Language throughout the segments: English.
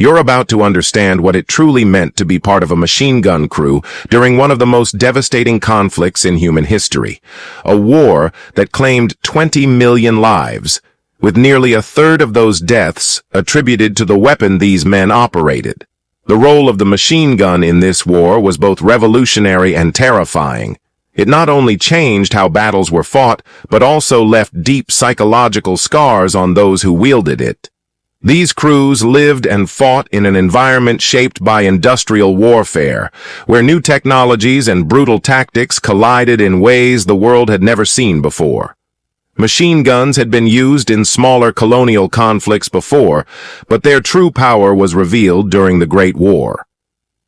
You're about to understand what it truly meant to be part of a machine gun crew during one of the most devastating conflicts in human history. A war that claimed 20 million lives, with nearly a third of those deaths attributed to the weapon these men operated. The role of the machine gun in this war was both revolutionary and terrifying. It not only changed how battles were fought, but also left deep psychological scars on those who wielded it. These crews lived and fought in an environment shaped by industrial warfare, where new technologies and brutal tactics collided in ways the world had never seen before. Machine guns had been used in smaller colonial conflicts before, but their true power was revealed during the Great War.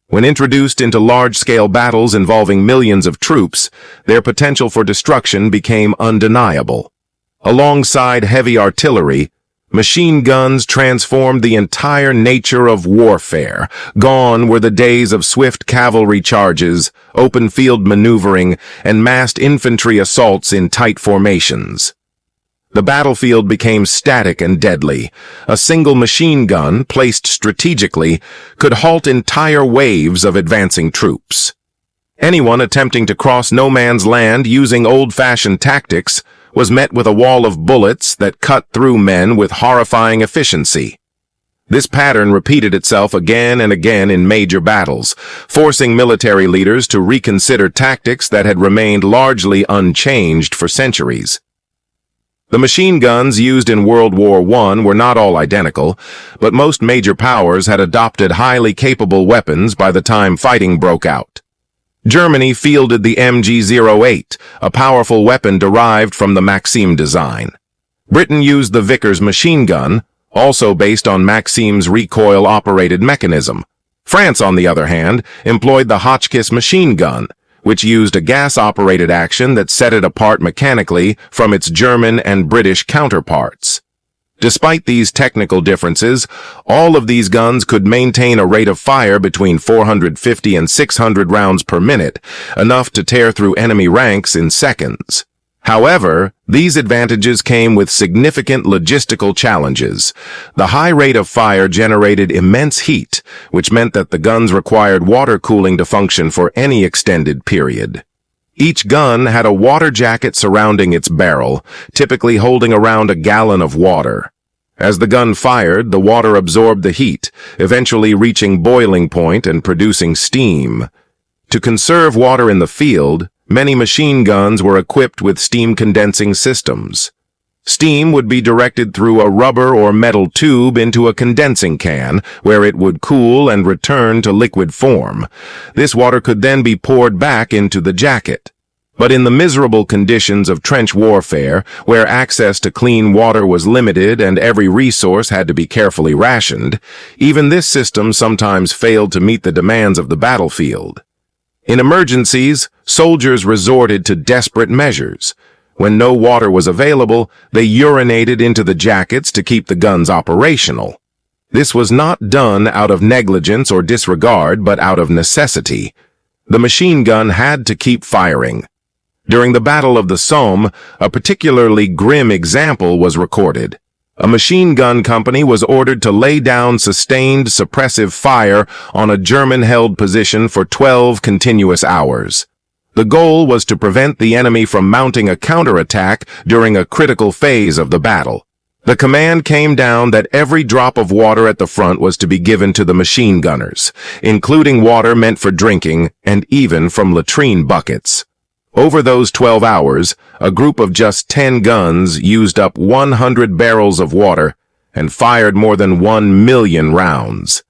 When introduced into large-scale battles involving millions of troops, their potential for destruction became undeniable. Alongside heavy artillery, machine guns transformed the entire nature of warfare. Gone were the days of swift cavalry charges, open-field maneuvering, and massed infantry assaults in tight formations. The battlefield became static and deadly. A single machine gun, placed strategically, could halt entire waves of advancing troops. Anyone attempting to cross no man's land using old-fashioned tactics was met with a wall of bullets that cut through men with horrifying efficiency. This pattern repeated itself again and again in major battles, forcing military leaders to reconsider tactics that had remained largely unchanged for centuries. The machine guns used in World War I were not all identical, but most major powers had adopted highly capable weapons by the time fighting broke out. Germany fielded the MG-08, a powerful weapon derived from the Maxim design. Britain used the Vickers machine gun, also based on Maxim's recoil-operated mechanism. France, on the other hand, employed the Hotchkiss machine gun, which used a gas-operated action that set it apart mechanically from its German and British counterparts. Despite these technical differences, all of these guns could maintain a rate of fire between 450 and 600 rounds per minute, enough to tear through enemy ranks in seconds. However, these advantages came with significant logistical challenges. The high rate of fire generated immense heat, which meant that the guns required water cooling to function for any extended period. Each gun had a water jacket surrounding its barrel, typically holding around a gallon of water. As the gun fired, the water absorbed the heat, eventually reaching boiling point and producing steam. To conserve water in the field, many machine guns were equipped with steam condensing systems. Steam would be directed through a rubber or metal tube into a condensing can, where it would cool and return to liquid form. This water could then be poured back into the jacket. But in the miserable conditions of trench warfare, where access to clean water was limited and every resource had to be carefully rationed, even this system sometimes failed to meet the demands of the battlefield. In emergencies, soldiers resorted to desperate measures. When no water was available, they urinated into the jackets to keep the guns operational. This was not done out of negligence or disregard, but out of necessity. The machine gun had to keep firing. During the Battle of the Somme, a particularly grim example was recorded. A machine gun company was ordered to lay down sustained suppressive fire on a German-held position for 12 continuous hours. The goal was to prevent the enemy from mounting a counterattack during a critical phase of the battle. The command came down that every drop of water at the front was to be given to the machine gunners, including water meant for drinking and even from latrine buckets. Over those 12 hours, a group of just 10 guns used up 100 barrels of water and fired more than 1 million rounds.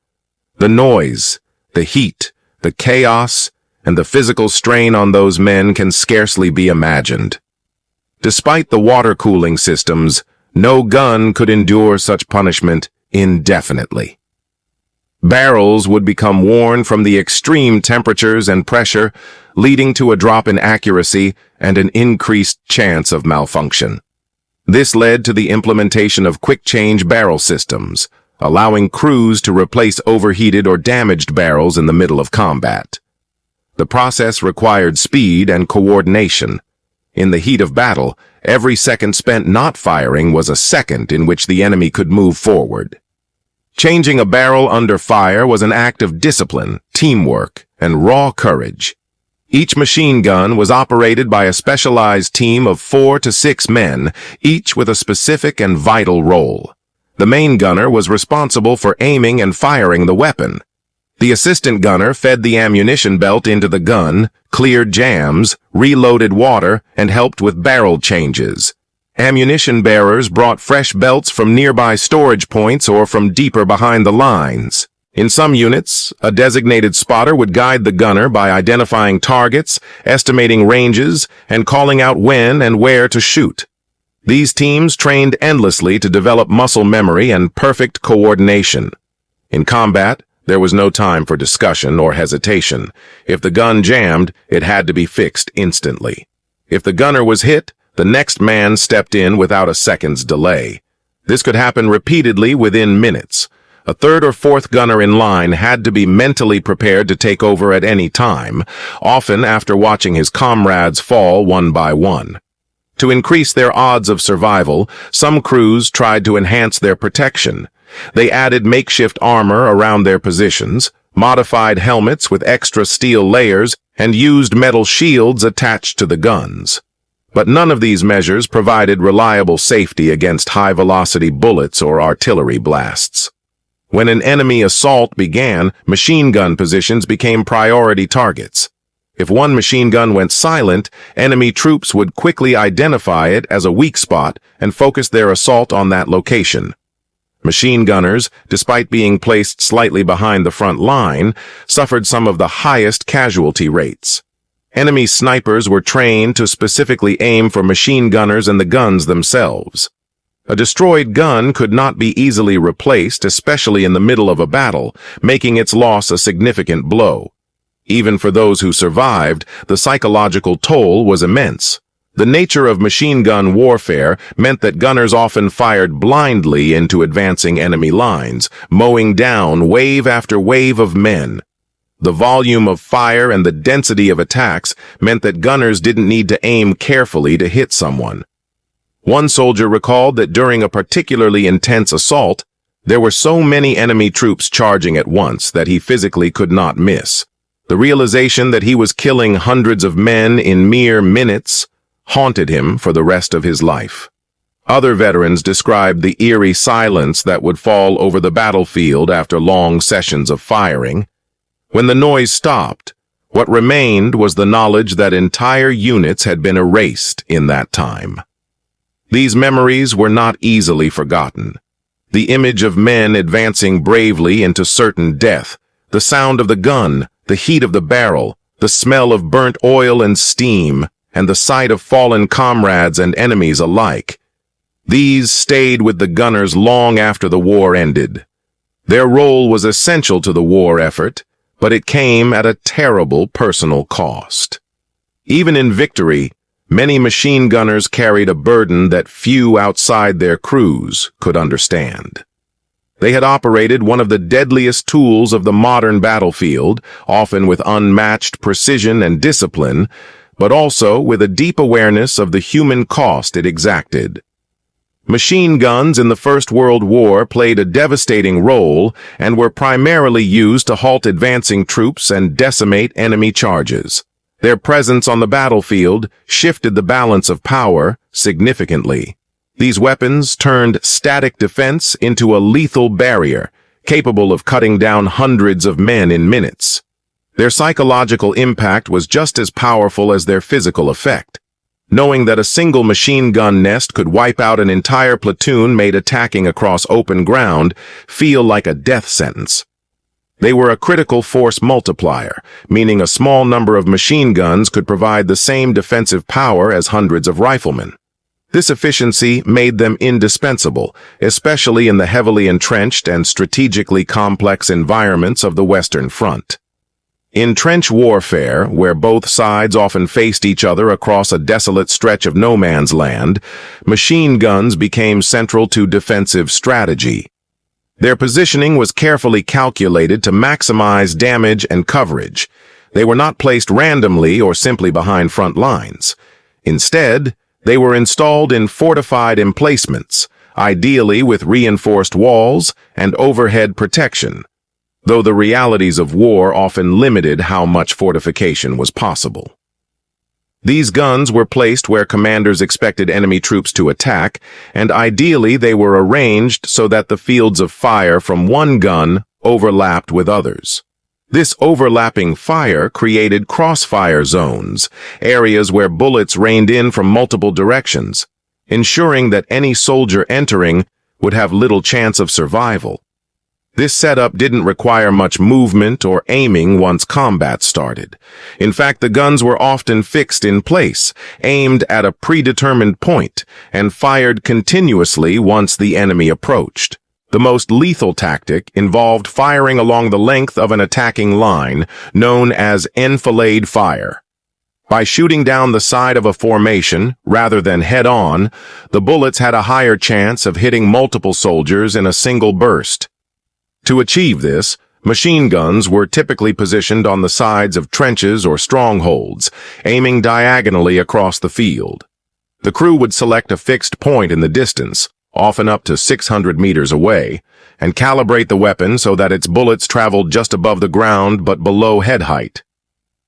The noise, the heat, the chaos, and the physical strain on those men can scarcely be imagined. Despite the water cooling systems, no gun could endure such punishment indefinitely. Barrels would become worn from the extreme temperatures and pressure, leading to a drop in accuracy and an increased chance of malfunction. This led to the implementation of quick-change barrel systems, allowing crews to replace overheated or damaged barrels in the middle of combat. The process required speed and coordination. In the heat of battle, every second spent not firing was a second in which the enemy could move forward. Changing a barrel under fire was an act of discipline, teamwork, and raw courage. Each machine gun was operated by a specialized team of 4 to 6 men, each with a specific and vital role. The main gunner was responsible for aiming and firing the weapon. The assistant gunner fed the ammunition belt into the gun, cleared jams, reloaded water, and helped with barrel changes. Ammunition bearers brought fresh belts from nearby storage points or from deeper behind the lines. In some units, a designated spotter would guide the gunner by identifying targets, estimating ranges, and calling out when and where to shoot. These teams trained endlessly to develop muscle memory and perfect coordination. In combat, there was no time for discussion or hesitation. If the gun jammed, it had to be fixed instantly. If the gunner was hit, the next man stepped in without a second's delay. This could happen repeatedly within minutes. A third or fourth gunner in line had to be mentally prepared to take over at any time, often after watching his comrades fall one by one. To increase their odds of survival, some crews tried to enhance their protection. They added makeshift armor around their positions, modified helmets with extra steel layers, and used metal shields attached to the guns. But none of these measures provided reliable safety against high-velocity bullets or artillery blasts. When an enemy assault began, machine gun positions became priority targets. If one machine gun went silent, enemy troops would quickly identify it as a weak spot and focus their assault on that location. Machine gunners, despite being placed slightly behind the front line, suffered some of the highest casualty rates. Enemy snipers were trained to specifically aim for machine gunners and the guns themselves. A destroyed gun could not be easily replaced, especially in the middle of a battle, making its loss a significant blow. Even for those who survived, the psychological toll was immense. The nature of machine gun warfare meant that gunners often fired blindly into advancing enemy lines, mowing down wave after wave of men. The volume of fire and the density of attacks meant that gunners didn't need to aim carefully to hit someone. One soldier recalled that during a particularly intense assault, there were so many enemy troops charging at once that he physically could not miss. The realization that he was killing hundreds of men in mere minutes haunted him for the rest of his life. Other veterans described the eerie silence that would fall over the battlefield after long sessions of firing. When the noise stopped, what remained was the knowledge that entire units had been erased in that time. These memories were not easily forgotten. The image of men advancing bravely into certain death, the sound of the gun, the heat of the barrel, the smell of burnt oil and steam, and the sight of fallen comrades and enemies alike. These stayed with the gunners long after the war ended. Their role was essential to the war effort, but it came at a terrible personal cost. Even in victory, many machine gunners carried a burden that few outside their crews could understand. They had operated one of the deadliest tools of the modern battlefield, often with unmatched precision and discipline, but also with a deep awareness of the human cost it exacted. Machine guns in the First World War played a devastating role and were primarily used to halt advancing troops and decimate enemy charges. Their presence on the battlefield shifted the balance of power significantly. These weapons turned static defense into a lethal barrier, capable of cutting down hundreds of men in minutes. Their psychological impact was just as powerful as their physical effect. Knowing that a single machine gun nest could wipe out an entire platoon made attacking across open ground feel like a death sentence. They were a critical force multiplier, meaning a small number of machine guns could provide the same defensive power as hundreds of riflemen. This efficiency made them indispensable, especially in the heavily entrenched and strategically complex environments of the Western Front. In trench warfare, where both sides often faced each other across a desolate stretch of no man's land, machine guns became central to defensive strategy. Their positioning was carefully calculated to maximize damage and coverage. They were not placed randomly or simply behind front lines. Instead, they were installed in fortified emplacements, ideally with reinforced walls and overhead protection, though the realities of war often limited how much fortification was possible. These guns were placed where commanders expected enemy troops to attack, and ideally they were arranged so that the fields of fire from one gun overlapped with others. This overlapping fire created crossfire zones, areas where bullets rained in from multiple directions, ensuring that any soldier entering would have little chance of survival. This setup didn't require much movement or aiming once combat started. In fact, the guns were often fixed in place, aimed at a predetermined point, and fired continuously once the enemy approached. The most lethal tactic involved firing along the length of an attacking line, known as enfilade fire. By shooting down the side of a formation, rather than head-on, the bullets had a higher chance of hitting multiple soldiers in a single burst. To achieve this, machine guns were typically positioned on the sides of trenches or strongholds, aiming diagonally across the field. The crew would select a fixed point in the distance, often up to 600 meters away, and calibrate the weapon so that its bullets traveled just above the ground but below head height.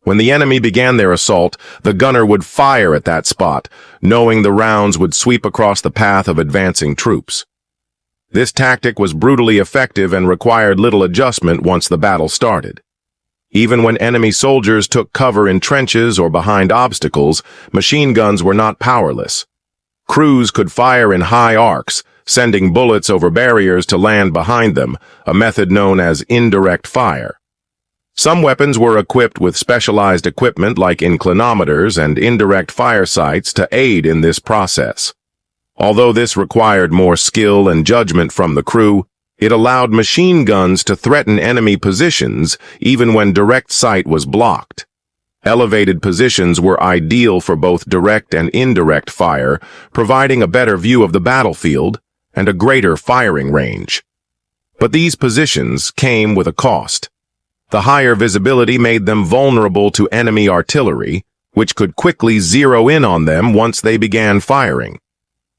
When the enemy began their assault, the gunner would fire at that spot, knowing the rounds would sweep across the path of advancing troops. This tactic was brutally effective and required little adjustment once the battle started. Even when enemy soldiers took cover in trenches or behind obstacles, machine guns were not powerless. Crews could fire in high arcs, sending bullets over barriers to land behind them, a method known as indirect fire. Some weapons were equipped with specialized equipment like inclinometers and indirect fire sights to aid in this process. Although this required more skill and judgment from the crew, it allowed machine guns to threaten enemy positions even when direct sight was blocked. Elevated positions were ideal for both direct and indirect fire, providing a better view of the battlefield and a greater firing range. But these positions came with a cost. The higher visibility made them vulnerable to enemy artillery, which could quickly zero in on them once they began firing.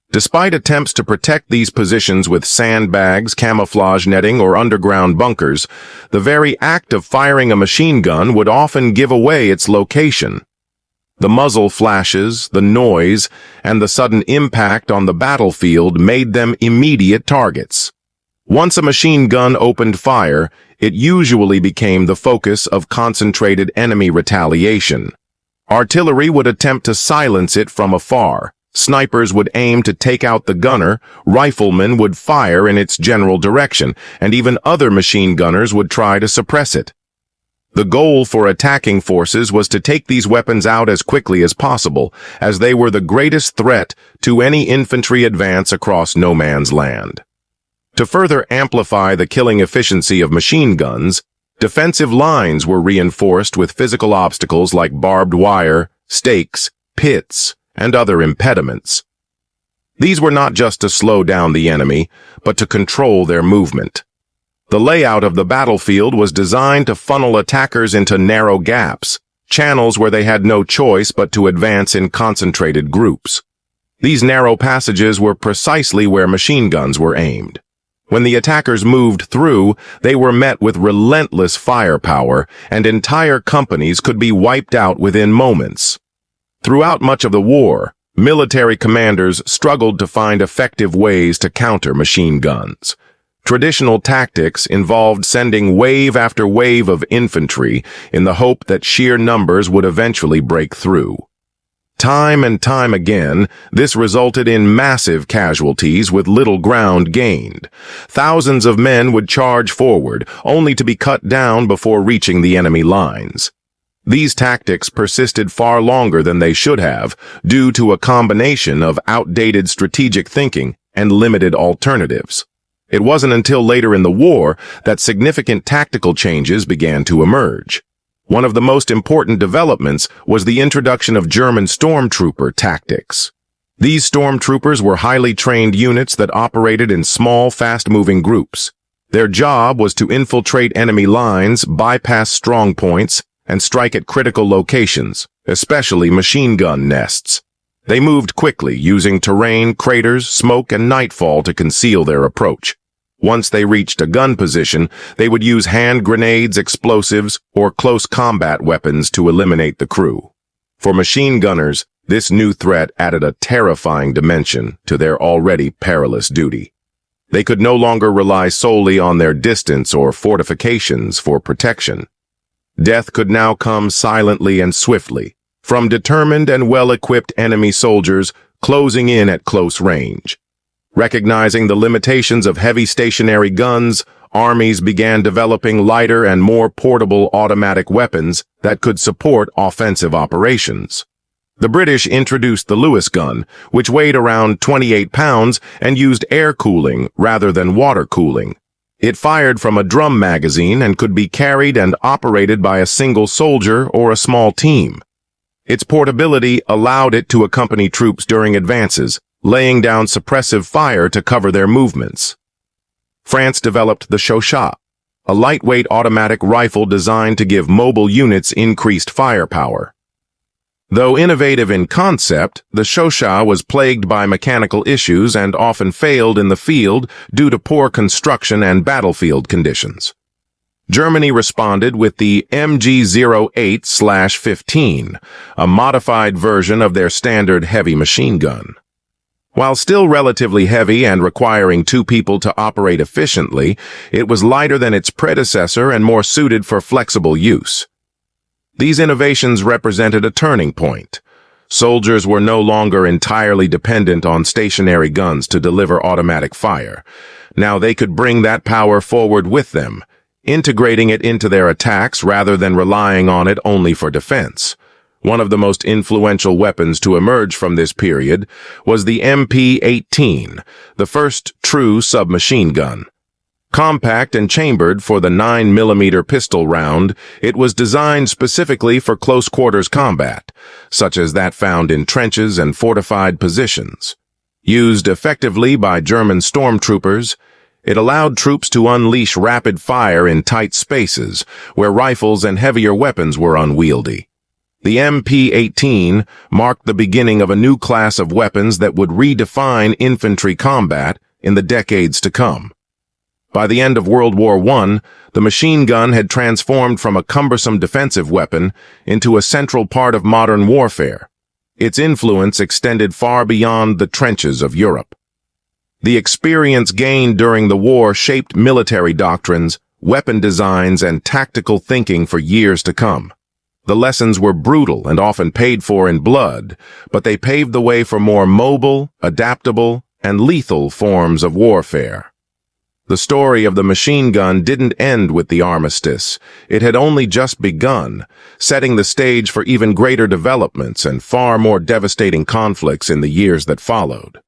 Despite attempts to protect these positions with sandbags, camouflage netting, or underground bunkers, the very act of firing a machine gun would often give away its location. The muzzle flashes, the noise, and the sudden impact on the battlefield made them immediate targets. Once a machine gun opened fire, it usually became the focus of concentrated enemy retaliation. Artillery would attempt to silence it from afar. Snipers would aim to take out the gunner, riflemen would fire in its general direction, and even other machine gunners would try to suppress it. The goal for attacking forces was to take these weapons out as quickly as possible, as they were the greatest threat to any infantry advance across no man's land. To further amplify the killing efficiency of machine guns, defensive lines were reinforced with physical obstacles like barbed wire, stakes, pits, and other impediments. These were not just to slow down the enemy, but to control their movement. The layout of the battlefield was designed to funnel attackers into narrow gaps, channels where they had no choice but to advance in concentrated groups. These narrow passages were precisely where machine guns were aimed. When the attackers moved through, they were met with relentless firepower, and entire companies could be wiped out within moments. Throughout much of the war, military commanders struggled to find effective ways to counter machine guns. Traditional tactics involved sending wave after wave of infantry in the hope that sheer numbers would eventually break through. Time and time again, this resulted in massive casualties with little ground gained. Thousands of men would charge forward, only to be cut down before reaching the enemy lines. These tactics persisted far longer than they should have, due to a combination of outdated strategic thinking and limited alternatives. It wasn't until later in the war that significant tactical changes began to emerge. One of the most important developments was the introduction of German stormtrooper tactics. These stormtroopers were highly trained units that operated in small, fast-moving groups. Their job was to infiltrate enemy lines, bypass strong points, and strike at critical locations, especially machine gun nests. They moved quickly, using terrain, craters, smoke, and nightfall to conceal their approach. Once they reached a gun position, they would use hand grenades, explosives, or close combat weapons to eliminate the crew. For machine gunners, this new threat added a terrifying dimension to their already perilous duty. They could no longer rely solely on their distance or fortifications for protection. Death could now come silently and swiftly, from determined and well-equipped enemy soldiers closing in at close range. Recognizing the limitations of heavy stationary guns, armies began developing lighter and more portable automatic weapons that could support offensive operations. The British introduced the Lewis gun, which weighed around 28 pounds and used air cooling rather than water cooling. It fired from a drum magazine and could be carried and operated by a single soldier or a small team. Its portability allowed it to accompany troops during advances, laying down suppressive fire to cover their movements. France developed the Chauchat, a lightweight automatic rifle designed to give mobile units increased firepower. Though innovative in concept, the Chauchat was plagued by mechanical issues and often failed in the field due to poor construction and battlefield conditions. Germany responded with the MG-08/15, a modified version of their standard heavy machine gun. While still relatively heavy and requiring 2 people to operate efficiently, it was lighter than its predecessor and more suited for flexible use. These innovations represented a turning point. Soldiers were no longer entirely dependent on stationary guns to deliver automatic fire. Now they could bring that power forward with them, integrating it into their attacks rather than relying on it only for defense. One of the most influential weapons to emerge from this period was the MP-18, the first true submachine gun. Compact and chambered for the 9mm pistol round, it was designed specifically for close-quarters combat, such as that found in trenches and fortified positions. Used effectively by German stormtroopers, it allowed troops to unleash rapid fire in tight spaces where rifles and heavier weapons were unwieldy. The MP-18 marked the beginning of a new class of weapons that would redefine infantry combat in the decades to come. By the end of World War I, the machine gun had transformed from a cumbersome defensive weapon into a central part of modern warfare. Its influence extended far beyond the trenches of Europe. The experience gained during the war shaped military doctrines, weapon designs, and tactical thinking for years to come. The lessons were brutal and often paid for in blood, but they paved the way for more mobile, adaptable, and lethal forms of warfare. The story of the machine gun didn't end with the armistice. It had only just begun, setting the stage for even greater developments and far more devastating conflicts in the years that followed.